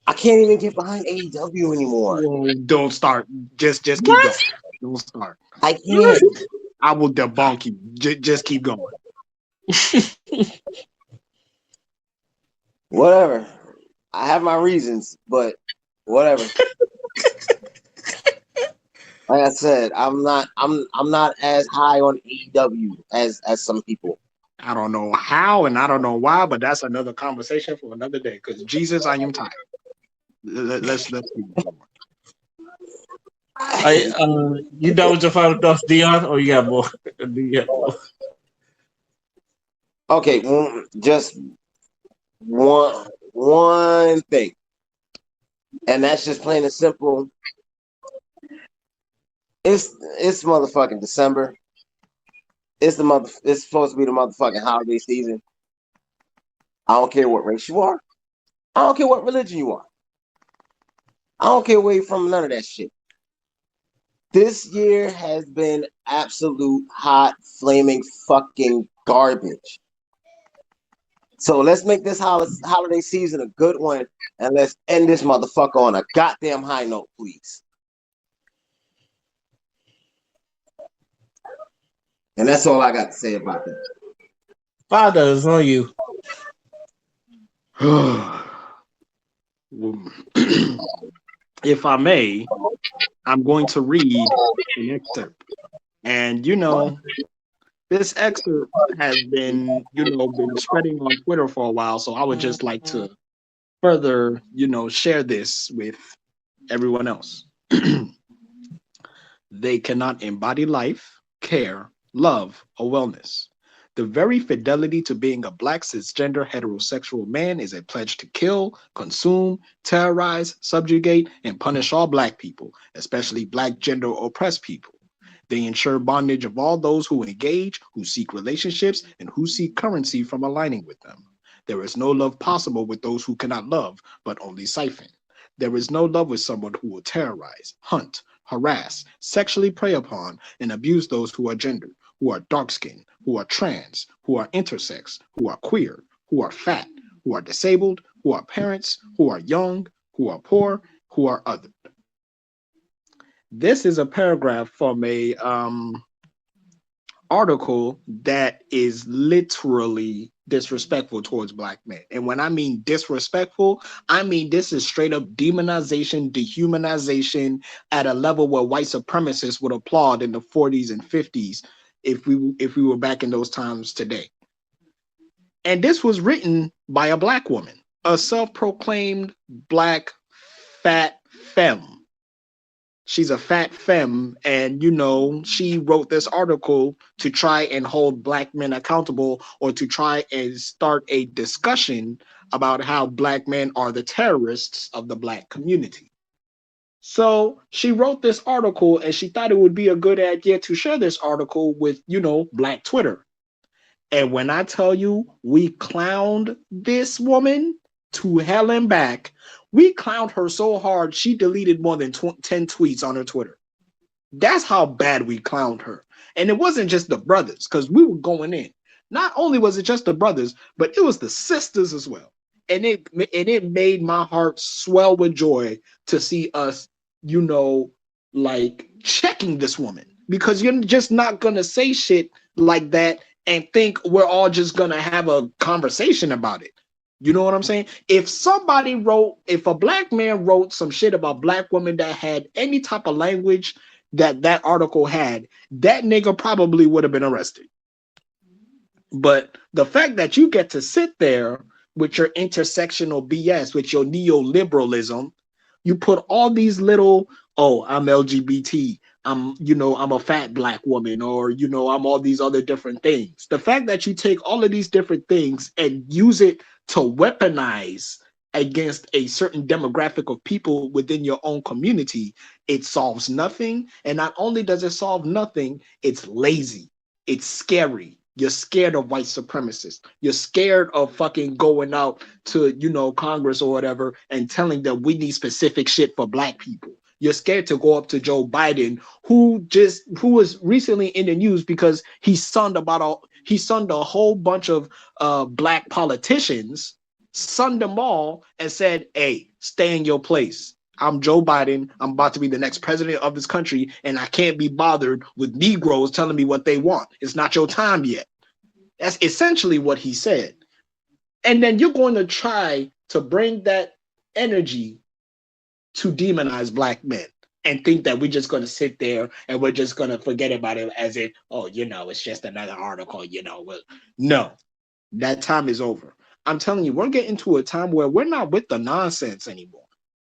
I can't even get behind AEW anymore. Well, don't start. Just keep going. Don't start. I can't. I will debunk you. Just keep going. Whatever. I have my reasons, but whatever. Like I said, I'm not as high on AEW as some people. I don't know how and I don't know why, but that's another conversation for another day. Because Jesus, I am tired. Let's keep going. You done with your final thoughts, Dion, or you got more? Okay, just one thing, and that's just plain and simple. It's motherfucking December. It's supposed to be the motherfucking holiday season. I don't care what race you are. I don't care what religion you are. I don't care where you're from. None of that shit. This year has been absolute hot, flaming fucking garbage. So let's make this holiday season a good one, and let's end this motherfucker on a goddamn high note, please. And that's all I got to say about that. Father, it's on you. If I may, I'm going to read an excerpt. And, this excerpt has been, been spreading on Twitter for a while. So I would just like to further, share this with everyone else. They cannot embody life, care, love, or wellness. The very fidelity to being a black cisgender heterosexual man is a pledge to kill, consume, terrorize, subjugate, and punish all black people, especially black gender oppressed people. They ensure bondage of all those who engage, who seek relationships, and who seek currency from aligning with them. There is no love possible with those who cannot love, but only siphon. There is no love with someone who will terrorize, hunt, harass, sexually prey upon, and abuse those who are gendered, who are dark-skinned, who are trans, who are intersex, who are queer, who are fat, who are disabled, who are parents, who are young, who are poor, who are othered. This is a paragraph from a article that is literally disrespectful towards black men. And when I mean disrespectful, I mean this is straight up demonization, dehumanization at a level where white supremacists would applaud in the 40s and 50s if we were back in those times today. And this was written by a black woman, a self-proclaimed black fat femme. She's a fat femme, and you know, she wrote this article to try and hold black men accountable, or to try and start a discussion about how black men are the terrorists of the black community. So she wrote this article, and she thought it would be a good idea to share this article with, you know, black Twitter. And when I tell you we clowned this woman to hell and back, we clowned her so hard she deleted more than 10 tweets on her Twitter. That's how bad we clowned her. And it wasn't just the brothers, because we were going in. Not only was it just the brothers, but it was the sisters as well. And it made my heart swell with joy to see us, you know, like checking this woman. Because you're just not gonna say shit like that and think we're all just gonna have a conversation about it. You know what I'm saying? If a black man wrote some shit about black women that had any type of language that article had, that nigga probably would have been arrested. But the fact that you get to sit there with your intersectional BS, with your neoliberalism, you put all these little, oh, I'm LGBT, I'm a fat black woman, or I'm all these other different things. The fact that you take all of these different things and use it to weaponize against a certain demographic of people within your own community, it solves nothing. And not only does it solve nothing, it's lazy. It's scary. You're scared of white supremacists. You're scared of fucking going out to, Congress or whatever and telling them we need specific shit for black people. You're scared to go up to Joe Biden, who was recently in the news because he sunned a whole bunch of black politicians, sunned them all, and said, "Hey, stay in your place. I'm Joe Biden. I'm about to be the next president of this country, and I can't be bothered with Negroes telling me what they want. It's not your time yet." That's essentially what he said. And then you're going to try to bring that energy to demonize black men and think that we're just going to sit there and we're just going to forget about it as if, oh, it's just another article, No, that time is over. I'm telling you, we're getting to a time where we're not with the nonsense anymore.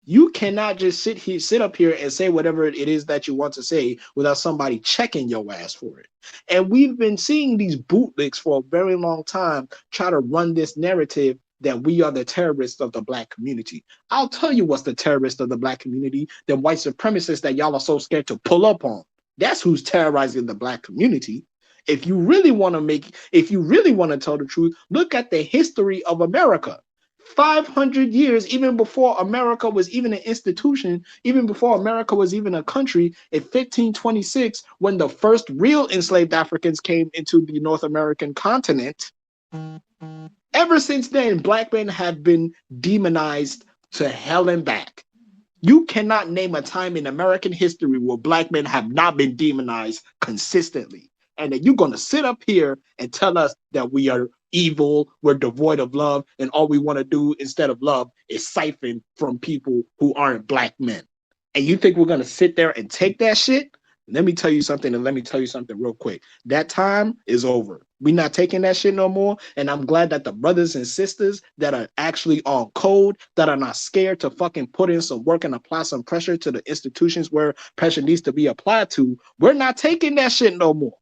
You cannot just sit up here and say whatever it is that you want to say without somebody checking your ass for it. And we've been seeing these bootlegs for a very long time try to run this narrative that we are the terrorists of the black community. I'll tell you what's the terrorist of the black community: the white supremacists that y'all are so scared to pull up on. That's who's terrorizing the black community. If you really want to tell the truth, look at the history of America. 500 years, even before America was even an institution, even before America was even a country, in 1526, when the first real enslaved Africans came into the North American continent, ever since then, black men have been demonized to hell and back. You cannot name a time in American history where black men have not been demonized consistently. And then you're going to sit up here and tell us that we are evil, we're devoid of love, and all we want to do instead of love is siphon from people who aren't black men. And you think we're going to sit there and take that shit? Let me tell you something real quick. That time is over. We're not taking that shit no more. And I'm glad that the brothers and sisters that are actually on code, that are not scared to fucking put in some work and apply some pressure to the institutions where pressure needs to be applied to, we're not taking that shit no more.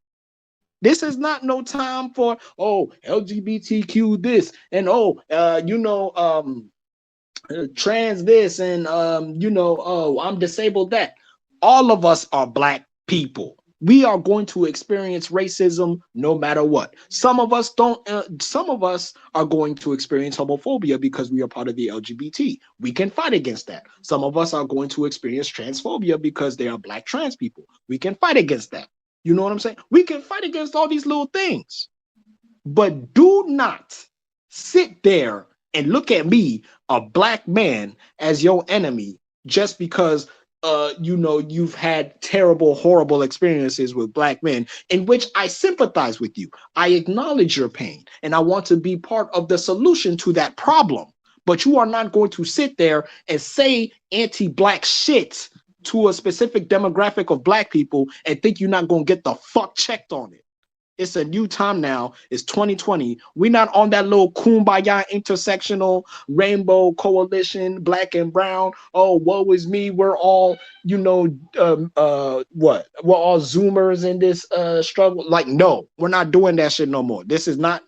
This is not no time for, oh, LGBTQ this and trans this and oh, I'm disabled that. All of us are black people. We are going to experience racism no matter what. Some of us don't. Some of us are going to experience homophobia because we are part of the LGBT. We can fight against that. Some of us are going to experience transphobia because they are black trans people. We can fight against that. You know what I'm saying? We can fight against all these little things. But do not sit there and look at me, a black man, as your enemy just because you've had terrible, horrible experiences with black men, in which I sympathize with you. I acknowledge your pain, and I want to be part of the solution to that problem. But you are not going to sit there and say anti-black shit to a specific demographic of black people and think you're not going to get the fuck checked on it. It's a new time now. It's 2020. We're not on that little kumbaya intersectional rainbow coalition, black and brown. Oh, woe is me. We're all, what? We're all Zoomers in this struggle. Like, no, we're not doing that shit no more. This is not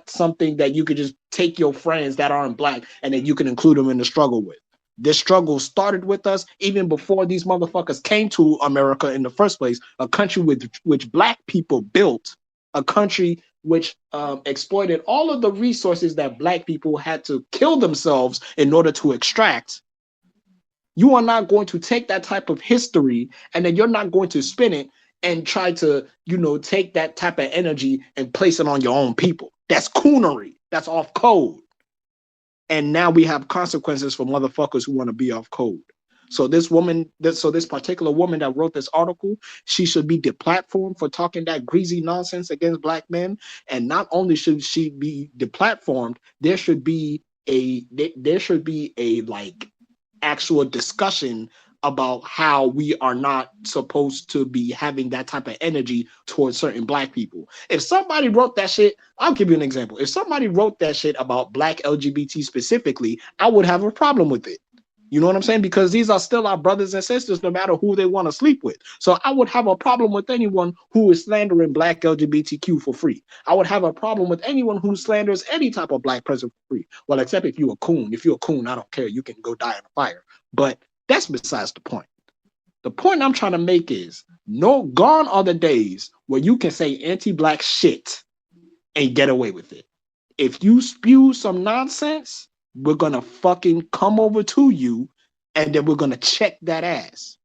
something that you could just take your friends that aren't black and then you can include them in the struggle with. This struggle started with us even before these motherfuckers came to America in the first place, a country with which black people built, a country which exploited all of the resources that black people had to kill themselves in order to extract. You are not going to take that type of history and then you're not going to spin it and try to, take that type of energy and place it on your own people. That's coonery. That's off code. And now we have consequences for motherfuckers who want to be off code. So this particular woman that wrote this article, she should be deplatformed for talking that greasy nonsense against black men. And not only should she be deplatformed, there should be a like actual discussion about how we are not supposed to be having that type of energy towards certain black people. If somebody wrote that shit, I'll give you an example. If somebody wrote that shit about black LGBT specifically, I would have a problem with it. You know what I'm saying? Because these are still our brothers and sisters, no matter who they want to sleep with. So I would have a problem with anyone who is slandering black LGBTQ for free. I would have a problem with anyone who slanders any type of black person for free. Well, except if you're a coon. If you're a coon, I don't care. You can go die in a fire. But that's besides the point. The point I'm trying to make is gone are the days where you can say anti-black shit and get away with it. If you spew some nonsense, we're gonna fucking come over to you and then we're gonna check that ass.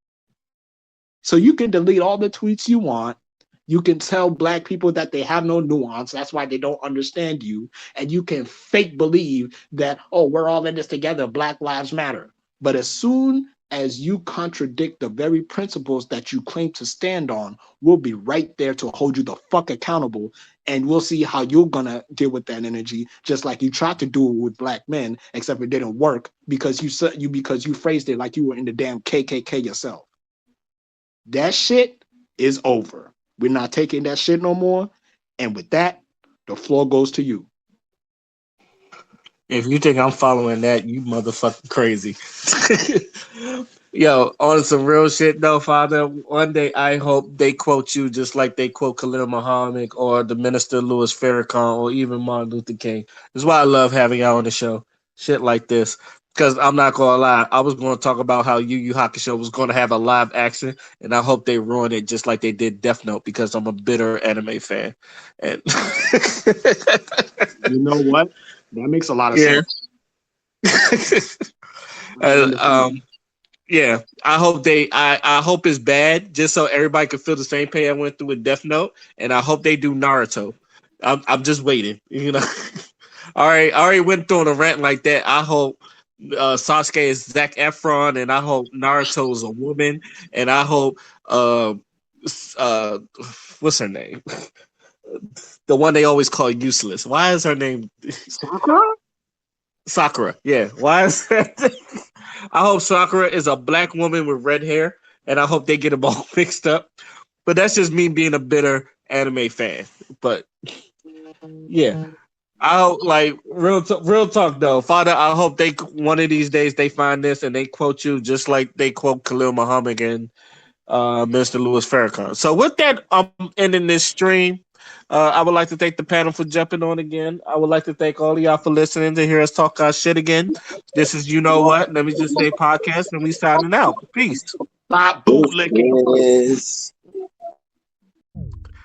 So you can delete all the tweets you want. You can tell black people that they have no nuance. That's why they don't understand you. And you can fake believe that, oh, we're all in this together. Black lives matter. But as soon as you contradict the very principles that you claim to stand on, we'll be right there to hold you the fuck accountable. And we'll see how you're going to deal with that energy, just like you tried to do it with black men, except it didn't work because you phrased it like you were in the damn KKK yourself. That shit is over. We're not taking that shit no more. And with that, the floor goes to you. If you think I'm following that, you motherfucking crazy. Yo, on some real shit though, Father. One day I hope they quote you just like they quote Khalil Muhammad or the Minister Louis Farrakhan or even Martin Luther King. That's why I love having y'all on the show. Shit like this. Because I'm not gonna lie, I was gonna talk about how Yu Yu Hakusho was gonna have a live action, and I hope they ruin it just like they did Death Note because I'm a bitter anime fan. And You know what? That makes a lot of yeah. sense. And, yeah, I hope I hope it's bad, just so everybody can feel the same pain I went through with Death Note, and I hope they do Naruto. I'm just waiting, I already went through on a rant like that. I hope Sasuke is Zac Efron, and I hope Naruto is a woman, and I hope uh, what's her name? The one they always call useless. Why is her name Sakura? Sakura? Yeah, why is that? I hope Sakura is a black woman with red hair, and I hope they get them all mixed up. But that's just me being a bitter anime fan. But yeah, I hope, like real talk though, Father. I hope they one of these days they find this and they quote you just like they quote Khalil Muhammad and Mr. Louis Farrakhan. So with that, I'm ending this stream. I would like to thank the panel for jumping on again. I would like to thank all of y'all for listening to hear us talk our shit again. This is You Know What? Let me just say podcast, and we signing out. Peace. Stop bootlicking. Yes.